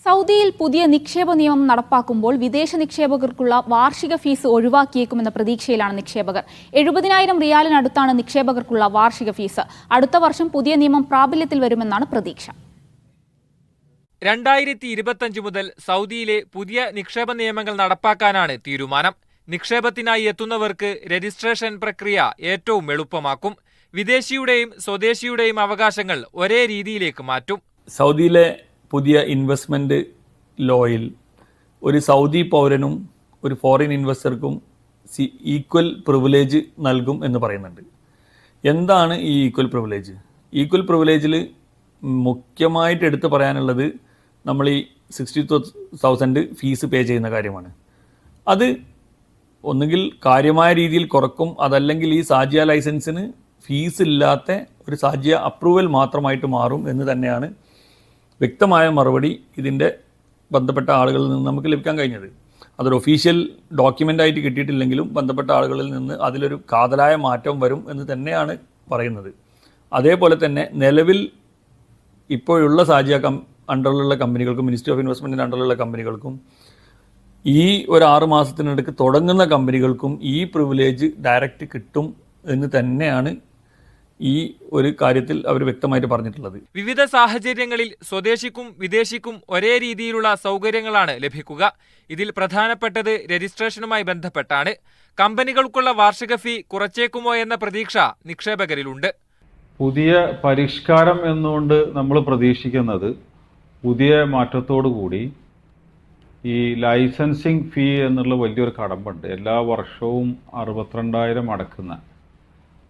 സൗദിയിൽ പുതിയ നിക്ഷേപ നിയമം നടപ്പാക്കുമ്പോൾ വിദേശ നിക്ഷേപകർക്കുള്ള വാർഷിക ഫീസ് ഒഴിവാക്കിയേക്കുമെന്ന പ്രതീക്ഷയിലാണ് നിക്ഷേപകർ. 70,000 റിയാലിനടുത്താണ് നിക്ഷേപകർക്കുള്ള വാർഷിക ഫീസ്. അടുത്ത വർഷം പുതിയ നിയമം പ്രാബല്യത്തിൽ വരുമെന്നാണ് പ്രതീക്ഷ. 2025 മുതൽ സൗദിയിലെ പുതിയ നിക്ഷേപ നിയമങ്ങൾ നടപ്പാക്കാനാണ് തീരുമാനം. നിക്ഷേപത്തിനായി എത്തുന്നവർക്ക് രജിസ്ട്രേഷൻ പ്രക്രിയ ഏറ്റവും എളുപ്പമാക്കും. വിദേശിയുടെയും സ്വദേശിയുടെയും അവകാശങ്ങൾ ഒരേ രീതിയിലേക്ക് മാറ്റും. സൗദിയിലെ പുതിയ ഇൻവെസ്റ്റ്മെൻറ്റ് ലോയിൽ ഒരു സൗദി പൗരനും ഒരു ഫോറിൻ ഇൻവെസ്റ്റർക്കും ഈക്വൽ പ്രിവിലേജ് നൽകും എന്ന് പറയുന്നുണ്ട്. എന്താണ് ഈ ഈക്വൽ പ്രിവിലേജ്? ഈക്വൽ പ്രിവിലേജിൽ മുഖ്യമായിട്ട് എടുത്ത് പറയാനുള്ളത് നമ്മൾ ഈ 62,000 ഫീസ് പേ ചെയ്യുന്ന കാര്യമാണ്. അത് ഒന്നുകിൽ കാര്യമായ രീതിയിൽ കുറക്കും, അതല്ലെങ്കിൽ ഈ സാജിയ ലൈസൻസിന് ഫീസ് ഇല്ലാത്ത ഒരു സാജിയ അപ്രൂവൽ മാത്രമായിട്ട് മാറും എന്ന് തന്നെയാണ് വ്യക്തമായ മറുപടി ഇതിൻ്റെ ബന്ധപ്പെട്ട ആളുകളിൽ നിന്ന് നമുക്ക് ലഭിക്കാൻ കഴിഞ്ഞത്. അതൊരു ഒഫീഷ്യൽ ഡോക്യുമെൻ്റായിട്ട് കിട്ടിയിട്ടില്ലെങ്കിലും ബന്ധപ്പെട്ട ആളുകളിൽ നിന്ന് അതിലൊരു കാതലായ മാറ്റം വരും എന്ന് തന്നെയാണ് പറയുന്നത്. അതേപോലെ തന്നെ നിലവിൽ ഇപ്പോഴുള്ള സാജിയ അണ്ടറിലുള്ള കമ്പനികൾക്കും മിനിസ്ട്രി ഓഫ് ഇൻവെസ്റ്റ്മെൻറ്റിൻ്റെ അണ്ടറിലുള്ള കമ്പനികൾക്കും ഈ ഒരു 6 മാസത്തിനിടയ്ക്ക് തുടങ്ങുന്ന കമ്പനികൾക്കും ഈ പ്രിവിലേജ് ഡയറക്റ്റ് കിട്ടും എന്ന് തന്നെയാണ് ഈ ഒരു കാര്യത്തിൽ അവർ വ്യക്തമായിട്ട് പറഞ്ഞിട്ടുള്ളത്. വിവിധ സാഹചര്യങ്ങളിൽ സ്വദേശിക്കും വിദേശിക്കും ഒരേ രീതിയിലുള്ള സൗകര്യങ്ങളാണ് ലഭിക്കുക. ഇതിൽ പ്രധാനപ്പെട്ടത് രജിസ്ട്രേഷനുമായി ബന്ധപ്പെട്ടാണ്. കമ്പനികൾക്കുള്ള വാർഷിക ഫീ കുറച്ചേക്കുമോ എന്ന പ്രതീക്ഷ നിക്ഷേപകരിലുണ്ട്. പുതിയ പരിഷ്കാരം എന്നുകൊണ്ട് നമ്മൾ പ്രതീക്ഷിക്കുന്നത് പുതിയ മാറ്റത്തോടു കൂടി ഈ ലൈസൻസിങ് ഫീ എന്നുള്ള വലിയൊരു കടമ്പുണ്ട്. എല്ലാ വർഷവും 62,000 അടക്കുന്ന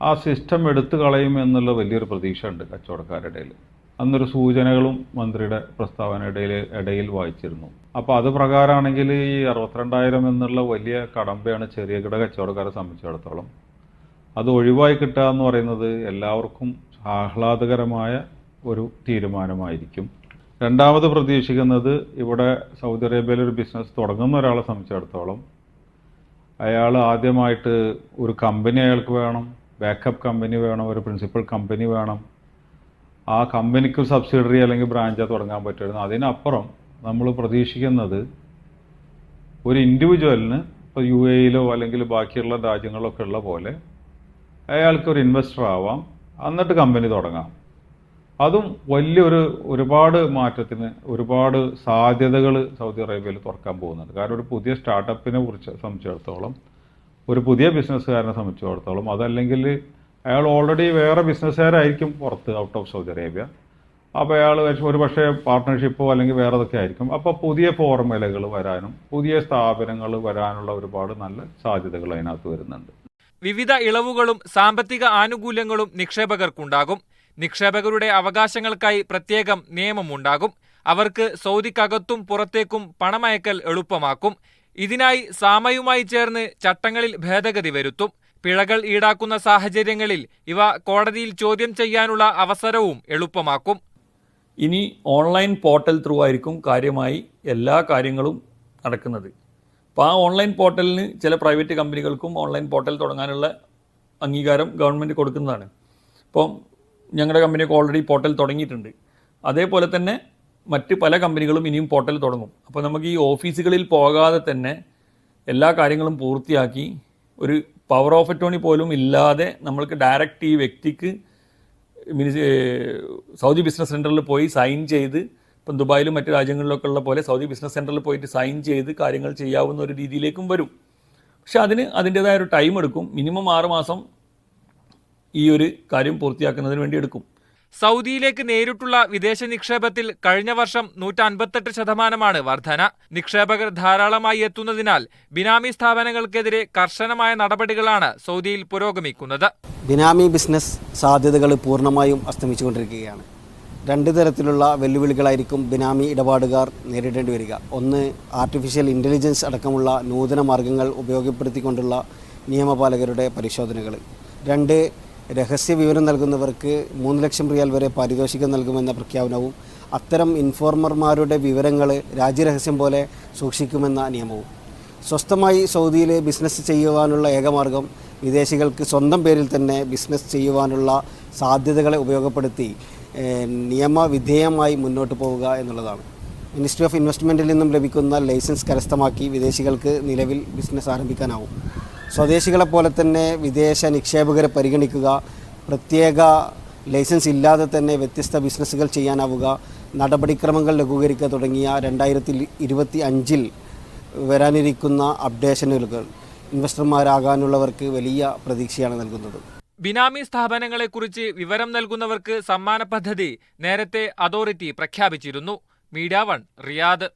ആ സിസ്റ്റം എടുത്തു കളയും എന്നുള്ള വലിയൊരു പ്രതീക്ഷ ഉണ്ട് കച്ചവടക്കാരുടെ ഇടയിൽ. അന്നൊരു സൂചനകളും മന്ത്രിയുടെ ഇടയിൽ വായിച്ചിരുന്നു. അപ്പോൾ അത് പ്രകാരമാണെങ്കിൽ ഈ 62,000 എന്നുള്ള വലിയ കടമ്പയാണ് ചെറിയകിട കച്ചവടക്കാരെ സംബന്ധിച്ചിടത്തോളം. അത് ഒഴിവായി കിട്ടുക എന്ന് പറയുന്നത് എല്ലാവർക്കും ആഹ്ലാദകരമായ ഒരു തീരുമാനമായിരിക്കും. രണ്ടാമത് പ്രതീക്ഷിക്കുന്നത് ഇവിടെ സൗദി അറേബ്യയിൽ ഒരു ബിസിനസ് തുടങ്ങുന്ന ഒരാളെ സംബന്ധിച്ചിടത്തോളം അയാൾ ആദ്യമായിട്ട് ഒരു കമ്പനി അയാൾക്ക് വേണം, ബാക്കപ്പ് കമ്പനി വേണം, ഒരു പ്രിൻസിപ്പൽ കമ്പനി വേണം. ആ കമ്പനിക്ക് സബ്സിഡറി അല്ലെങ്കിൽ ബ്രാഞ്ച് തുടങ്ങാൻ പറ്റുമായിരുന്നു. അതിനപ്പുറം നമ്മൾ പ്രതീക്ഷിക്കുന്നത് ഒരു ഇൻഡിവിജ്വലിന് ഇപ്പോൾ UAE അല്ലെങ്കിൽ ബാക്കിയുള്ള രാജ്യങ്ങളിലൊക്കെ ഉള്ള പോലെ അയാൾക്കൊരു ഇൻവെസ്റ്റർ ആവാം, എന്നിട്ട് കമ്പനി തുടങ്ങാം. അതും ഒരുപാട് മാറ്റത്തിന് ഒരുപാട് സാധ്യതകൾ സൗദി അറേബ്യയിൽ തുറക്കാൻ പോകുന്നുണ്ട്. കാരണം ഒരു പുതിയ സ്റ്റാർട്ടപ്പിനെ കുറിച്ച് സംബന്ധിച്ചിടത്തോളം, ഒരു പുതിയ ബിസിനസ്സുകാരനെ സംബന്ധിച്ചിടത്തോളം, അതല്ലെങ്കിൽ അയാൾ ഓൾറെഡി വേറെ ബിസിനസ്സുകാരായിരിക്കും പുറത്ത്, ഔട്ട് ഓഫ് സൗദി അറേബ്യ. അപ്പോൾ അയാൾ ഒരു പക്ഷേ പാർട്ട്ണർഷിപ്പോ അല്ലെങ്കിൽ വേറെ അതൊക്കെ ആയിരിക്കും. അപ്പോൾ പുതിയ ഫോർമുലകൾ വരാനും പുതിയ സ്ഥാപനങ്ങൾ വരാനുള്ള ഒരുപാട് നല്ല സാധ്യതകൾ അതിനകത്ത് വരുന്നുണ്ട്. വിവിധ ഇളവുകളും സാമ്പത്തിക ആനുകൂല്യങ്ങളും നിക്ഷേപകർക്കുണ്ടാകും. നിക്ഷേപകരുടെ അവകാശങ്ങൾക്കായി പ്രത്യേകം നിയമമുണ്ടാകും. അവർക്ക് സൗദിക്കകത്തും പുറത്തേക്കും പണമയക്കൽ എളുപ്പമാക്കും. ഇതിനായി സാമയുമായി ചേർന്ന് ചട്ടങ്ങളിൽ ഭേദഗതി വരുത്തും. പിഴകൾ ഈടാക്കുന്ന സാഹചര്യങ്ങളിൽ ഇവ കോടതിയിൽ ചോദ്യം ചെയ്യാനുള്ള അവസരവും എളുപ്പമാക്കും. ഇനി ഓൺലൈൻ പോർട്ടൽ ത്രൂ ആയിരിക്കും കാര്യമായി എല്ലാ കാര്യങ്ങളും നടക്കുന്നത്. അപ്പോൾ ആ ഓൺലൈൻ പോർട്ടലിന് ചില പ്രൈവറ്റ് കമ്പനികൾക്കും ഓൺലൈൻ പോർട്ടൽ തുടങ്ങാനുള്ള അംഗീകാരം ഗവൺമെൻറ് കൊടുക്കുന്നതാണ്. ഇപ്പം ഞങ്ങളുടെ കമ്പനിയൊക്കെ ഓൾറെഡി പോർട്ടൽ തുടങ്ങിയിട്ടുണ്ട്. അതേപോലെ തന്നെ മറ്റ് പല കമ്പനികളും ഇനിയും പോർട്ടൽ തുടങ്ങും. അപ്പോൾ നമുക്ക് ഈ ഓഫീസുകളിൽ പോകാതെ തന്നെ എല്ലാ കാര്യങ്ങളും പൂർത്തിയാക്കി ഒരു പവർ ഓഫ് അറ്റോർണി പോലും ഇല്ലാതെ നമ്മൾക്ക് ഡയറക്റ്റ് ഈ വ്യക്തിക്ക് സൗദി ബിസിനസ് സെൻറ്ററിൽ പോയി സൈൻ ചെയ്ത്, ഇപ്പം ദുബായിലും മറ്റ് രാജ്യങ്ങളിലൊക്കെ ഉള്ള പോലെ സൗദി ബിസിനസ് സെൻറ്ററിൽ പോയിട്ട് സൈൻ ചെയ്ത് കാര്യങ്ങൾ ചെയ്യാവുന്ന ഒരു രീതിയിലേക്കും വരും. പക്ഷെ അതിന് അതിൻ്റേതായ ഒരു ടൈം എടുക്കും. മിനിമം 6 മാസം ഈ ഒരു കാര്യം പൂർത്തിയാക്കുന്നതിന് വേണ്ടി എടുക്കും. സൗദിയിലേക്ക് നേരിട്ടുള്ള വിദേശ നിക്ഷേപത്തിൽ കഴിഞ്ഞ വർഷം 158% വർധന. നിക്ഷേപകർ ധാരാളമായി എത്തുന്നതിനാൽ ബിനാമി സ്ഥാപനങ്ങൾക്കെതിരെ കർശനമായ നടപടികളാണ് സൗദിയിൽ പുരോഗമിക്കുന്നത്. ബിനാമി ബിസിനസ് സാധ്യതകൾ പൂർണ്ണമായും അസ്തമിച്ചുകൊണ്ടിരിക്കുകയാണ്. 2 തരത്തിലുള്ള വെല്ലുവിളികളായിരിക്കും ബിനാമി ഇടപാടുകാർ നേരിടേണ്ടി വരിക. ഒന്ന്, ആർട്ടിഫിഷ്യൽ ഇൻ്റലിജൻസ് അടക്കമുള്ള നൂതന മാർഗങ്ങൾ ഉപയോഗപ്പെടുത്തിക്കൊണ്ടുള്ള നിയമപാലകരുടെ പരിശോധനകൾ. 2, രഹസ്യ വിവരം നൽകുന്നവർക്ക് 3 ലക്ഷം റിയാൽ വരെ പാരിതോഷികം നൽകുമെന്ന പ്രഖ്യാപനവും അത്തരം ഇൻഫോർമർമാരുടെ വിവരങ്ങൾ രാജ്യരഹസ്യം പോലെ സൂക്ഷിക്കുമെന്ന നിയമവും. സ്വസ്ഥമായി സൗദിയിൽ ബിസിനസ് ചെയ്യുവാനുള്ള ഏകമാർഗം വിദേശികൾക്ക് സ്വന്തം പേരിൽ തന്നെ ബിസിനസ് ചെയ്യുവാനുള്ള സാധ്യതകളെ ഉപയോഗപ്പെടുത്തി നിയമവിധേയമായി മുന്നോട്ട് പോവുക എന്നുള്ളതാണ്. മിനിസ്ട്രി ഓഫ് ഇൻവെസ്റ്റ്മെൻറ്റിൽ നിന്നും ലഭിക്കുന്ന ലൈസൻസ് കരസ്ഥമാക്കി വിദേശികൾക്ക് നിലവിൽ ബിസിനസ് ആരംഭിക്കാനാവും. സ്വദേശികളെപ്പോലെ തന്നെ വിദേശ നിക്ഷേപകരെ പരിഗണിക്കുക, പ്രത്യേക ലൈസൻസ് ഇല്ലാതെ തന്നെ വ്യത്യസ്ത ബിസിനസ്സുകൾ ചെയ്യാനാവുക, നടപടിക്രമങ്ങൾ ലഘൂകരിക്കുക തുടങ്ങിയ 2025 വരാനിരിക്കുന്ന അപ്ഡേഷനുകൾ ഇൻവെസ്റ്റർമാരാകാനുള്ളവർക്ക് വലിയ പ്രതീക്ഷയാണ് നൽകുന്നത്. ബിനാമി സ്ഥാപനങ്ങളെക്കുറിച്ച് വിവരം നൽകുന്നവർക്ക് സമ്മാന പദ്ധതി നേരത്തെ അതോറിറ്റി പ്രഖ്യാപിച്ചിരുന്നു. Media 1 Riyadh.